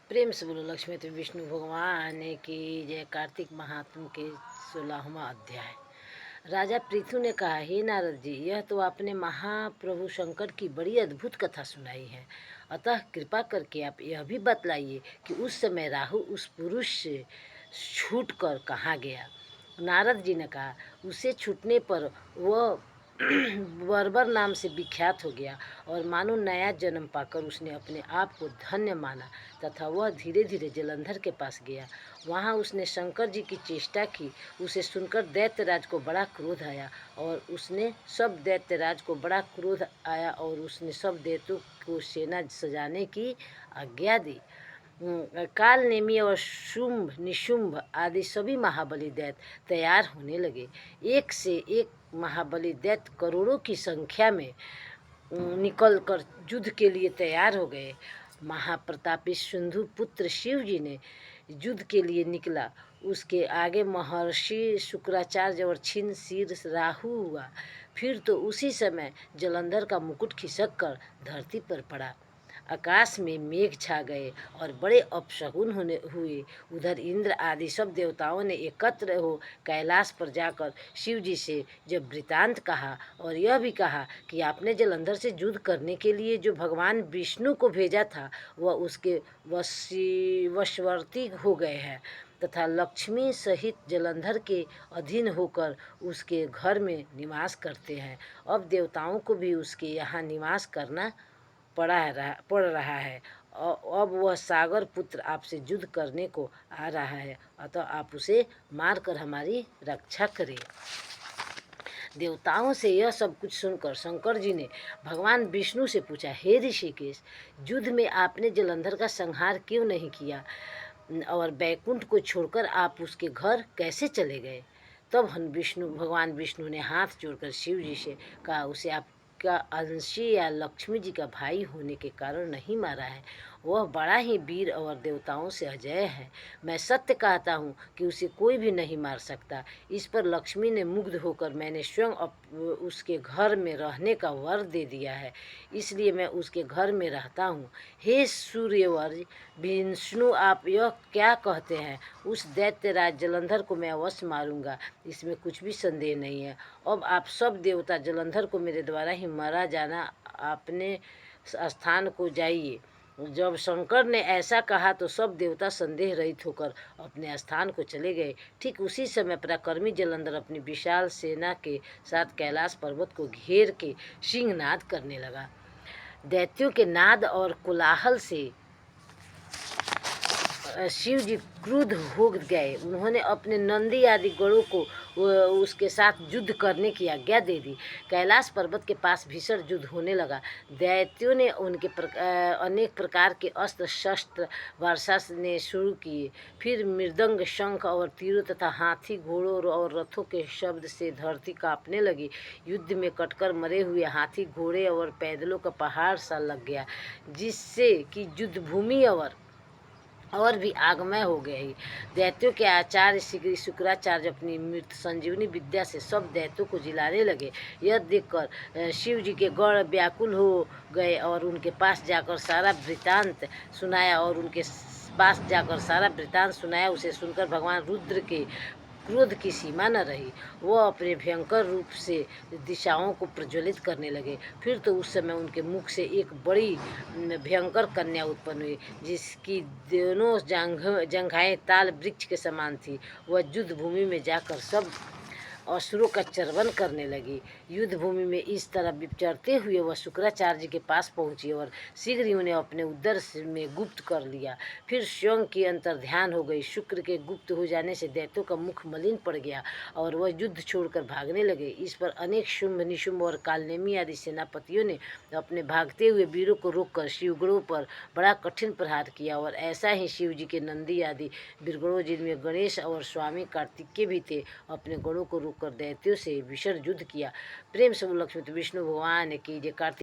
प्रेम से बोलो लक्ष्मी तो विष्णु भगवान की जय। कार्तिक महात्म के 16वां अध्याय। राजा पृथु ने कहा, हे नारद जी, यह तो आपने महाप्रभु शंकर की बड़ी अद्भुत कथा सुनाई है। अतः कृपा करके आप यह भी बतलाइए कि उस समय राहु उस पुरुष से छूट कर कहाँ गया। नारद जी ने कहा, उसे छूटने पर वह बर्बर नाम से विख्यात हो गया और मानो नया जन्म पाकर उसने अपने आप को धन्य माना तथा वह धीरे धीरे जलंधर के पास गया। वहाँ उसने शंकर जी की चेष्टा की। उसे सुनकर दैत्यराज को बड़ा क्रोध आया और उसने सब दैत्यों को सेना सजाने की आज्ञा दी। काल नेमी और शुंभ निशुंभ आदि सभी महाबली दैत्य तैयार होने लगे। एक से एक महाबली दैत्य करोड़ों की संख्या में निकल कर युद्ध के लिए तैयार हो गए। महाप्रतापी सिंधु पुत्र शिव जी ने युद्ध के लिए निकला। उसके आगे महर्षि शुक्राचार्य और छिन्न सिर राहु हुआ। फिर तो उसी समय जलंधर का मुकुट खिसक कर धरती पर पड़ा। आकाश में मेघ छा गए और बड़े अपशकुन हुए। उधर इंद्र आदि सब देवताओं ने एकत्र हो कैलाश पर जाकर शिव जी से जब वृतांत कहा और यह भी कहा कि आपने जलंधर से युद्ध करने के लिए जो भगवान विष्णु को भेजा था वह उसके वशवर्ती हो गए हैं तथा लक्ष्मी सहित जलंधर के अधीन होकर उसके घर में निवास करते हैं। अब देवताओं को भी उसके यहाँ निवास करना पड़ रहा है। अब वह सागर पुत्र आपसे युद्ध करने को आ रहा है, अतः आप उसे मारकर हमारी रक्षा करें। देवताओं से यह सब कुछ सुनकर शंकर जी ने भगवान विष्णु से पूछा, हे ऋषिकेश, युद्ध में आपने जलंधर का संहार क्यों नहीं किया और बैकुंठ को छोड़कर आप उसके घर कैसे चले गए। तब भगवान विष्णु ने हाथ जोड़कर शिव जी से कहा, उसे आपका अंशी या लक्ष्मी जी का भाई होने के कारण नहीं मारा है। वह बड़ा ही वीर और देवताओं से अजेय है। मैं सत्य कहता हूँ कि उसे कोई भी नहीं मार सकता। इस पर लक्ष्मी ने मुग्ध होकर मैंने स्वयं उसके घर में रहने का वर दे दिया है, इसलिए मैं उसके घर में रहता हूँ। हे सूर्यवर विष्णु, आप यह क्या कहते हैं। उस दैत्यराज जलंधर को मैं अवश्य मारूंगा, इसमें कुछ भी संदेह नहीं है। अब आप सब देवता जलंधर को मेरे द्वारा ही मारा जाना अपने स्थान को जाइए। जब शंकर ने ऐसा कहा तो सब देवता संदेह रहित होकर अपने स्थान को चले गए। ठीक उसी समय पराक्रमी जलंधर अपनी विशाल सेना के साथ कैलाश पर्वत को घेर के सिंहनाद करने लगा। दैत्यों के नाद और कोलाहल से शिव जी क्रुद्ध हो गए। उन्होंने अपने नंदी आदि गणों को उसके साथ युद्ध करने की आज्ञा दे दी। कैलाश पर्वत के पास भीषण युद्ध होने लगा। दैत्यों ने उनके अनेक प्रकार के अस्त्र शस्त्र वर्षा ने शुरू किए। फिर मृदंग, शंख और तीरों तथा हाथी, घोड़ों और रथों के शब्द से धरती कांपने लगी। युद्ध में कटकर मरे हुए हाथी, घोड़े और पैदलों का पहाड़ सा लग गया, जिससे कि युद्ध भूमि और भी आगमय हो गई। दैत्यों के आचार्य श्री शुक्राचार्य अपनी मृत संजीवनी विद्या से सब दैत्यों को जिलाने लगे। यह देखकर शिव जी के गण व्याकुल हो गए और उनके पास जाकर सारा वृतांत सुनाया। उसे सुनकर भगवान रुद्र के क्रोध की सीमा न रही। वह अपने भयंकर रूप से दिशाओं को प्रज्वलित करने लगे। फिर तो उस समय उनके मुख से एक बड़ी भयंकर कन्या उत्पन्न हुई, जिसकी दोनों जंघाएं ताल वृक्ष के समान थी। वह युद्ध भूमि में जाकर सब असुरों का चर्वण करने लगी। युद्ध भूमि में इस तरह विचरते हुए वह शुक्राचार्य जी के पास पहुंची और शीघ्र ही उन्हें अपने उदर में गुप्त कर लिया। फिर स्वयं की अंतर्ध्यान हो गई। शुक्र के गुप्त हो जाने से दैत्यों का मुख मलिन पड़ गया और वह युद्ध छोड़कर भागने लगे। इस पर अनेक शुंभ निशुंभ और कालनेमी आदि सेनापतियों ने अपने भागते हुए वीरों को रोककर शिवगणों पर बड़ा कठिन प्रहार किया। और ऐसा ही शिव जी के नंदी आदि वीरगणों, जिनमें गणेश और स्वामी कार्तिकेय भी थे, अपने गणों को रोककर दैत्यों से भीषण युद्ध किया। प्रेम से लक्ष्मी विष्णु भगवान की जय। कार्तिक